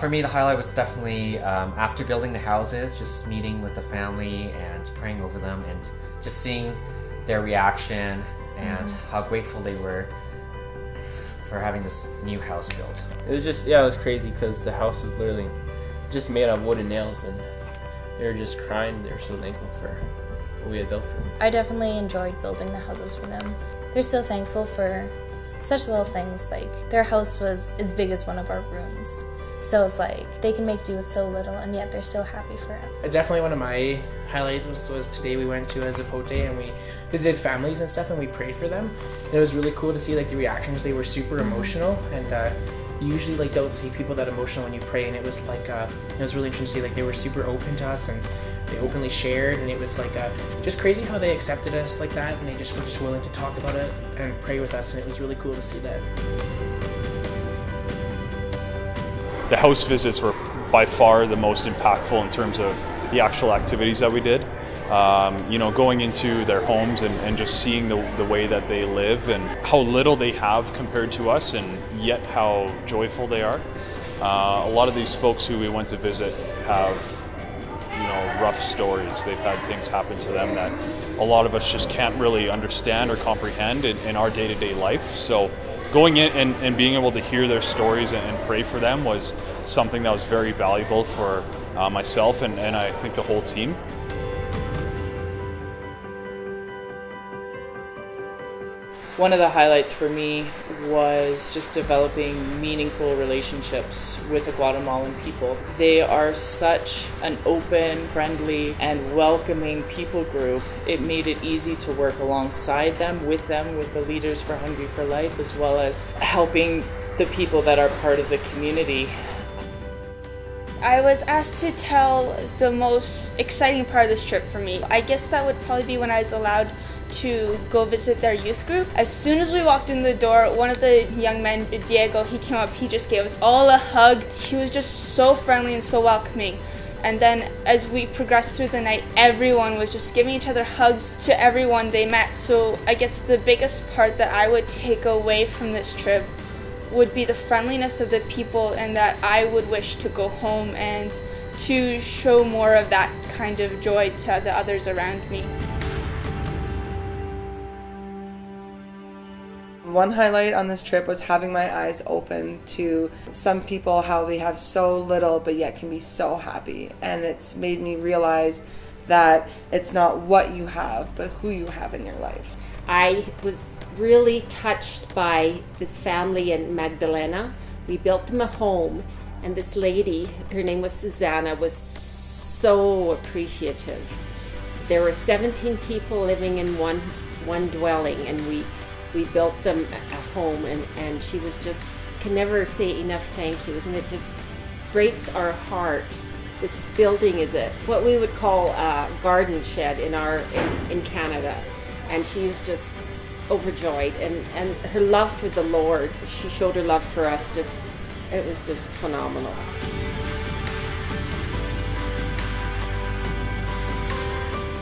for me, the highlight was definitely after building the houses, just meeting with the family and praying over them and just seeing their reaction and how grateful they were for having this new house built. It was just, yeah, it was crazy because the house is literally just made out of wood and nails, and they were just crying. They were so thankful for what we had built for them. I definitely enjoyed building the houses for them. They're so thankful for such little things, like their house was as big as one of our rooms. So it's like they can make do with so little, and yet they're so happy for it. Definitely one of my highlights was today we went to Zapote and we visited families and stuff and we prayed for them. And it was really cool to see like the reactions. They were super emotional, and you usually like don't see people that emotional when you pray, and it was like it was really interesting to see like they were super open to us and they openly shared, and it was like just crazy how they accepted us like that, and they just were just willing to talk about it and pray with us, and it was really cool to see that. The house visits were by far the most impactful in terms of the actual activities that we did. You know, going into their homes and just seeing the way that they live and how little they have compared to us, and yet how joyful they are. A lot of these folks who we went to visit have, you know, rough stories. They've had things happen to them that a lot of us just can't really understand or comprehend in our day-to-day life. So going in and being able to hear their stories and pray for them was something that was very valuable for myself and I think the whole team. One of the highlights for me was just developing meaningful relationships with the Guatemalan people. They are such an open, friendly, and welcoming people group. It made it easy to work alongside them, with the leaders for Hungry for Life, as well as helping the people that are part of the community. I was asked to tell the most exciting part of this trip for me. I guess that would probably be when I was allowed to go visit their youth group. As soon as we walked in the door, one of the young men, Diego, he came up, he just gave us all a hug. He was just so friendly and so welcoming. And then as we progressed through the night, everyone was just giving each other hugs to everyone they met. So I guess the biggest part that I would take away from this trip would be the friendliness of the people, and that I would wish to go home and to show more of that kind of joy to the others around me. One highlight on this trip was having my eyes open to some people, how they have so little but yet can be so happy. And it's made me realize that it's not what you have, but who you have in your life. I was really touched by this family in Magdalena. We built them a home, and this lady, her name was Susanna, was so appreciative. There were 17 people living in one dwelling, and we built them a home, and she was just, can never say enough thank yous, and it just breaks our heart. This building is what we would call a garden shed in Canada, and she was just overjoyed, and her love for the Lord, she showed her love for us, it was just phenomenal.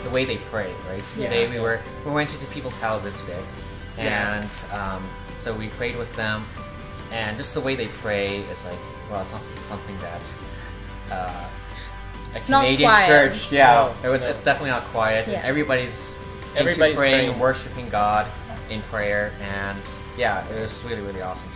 The way they pray, right? Yeah. Today we went into people's houses today, and so we prayed with them, and just the way they pray is like, well, it's not something that It's Canadian not quiet. church, yeah, No, it's definitely not quiet. Yeah. Everybody's Everybody's praying praying. and worshiping God in prayer, and yeah, it was really, really awesome.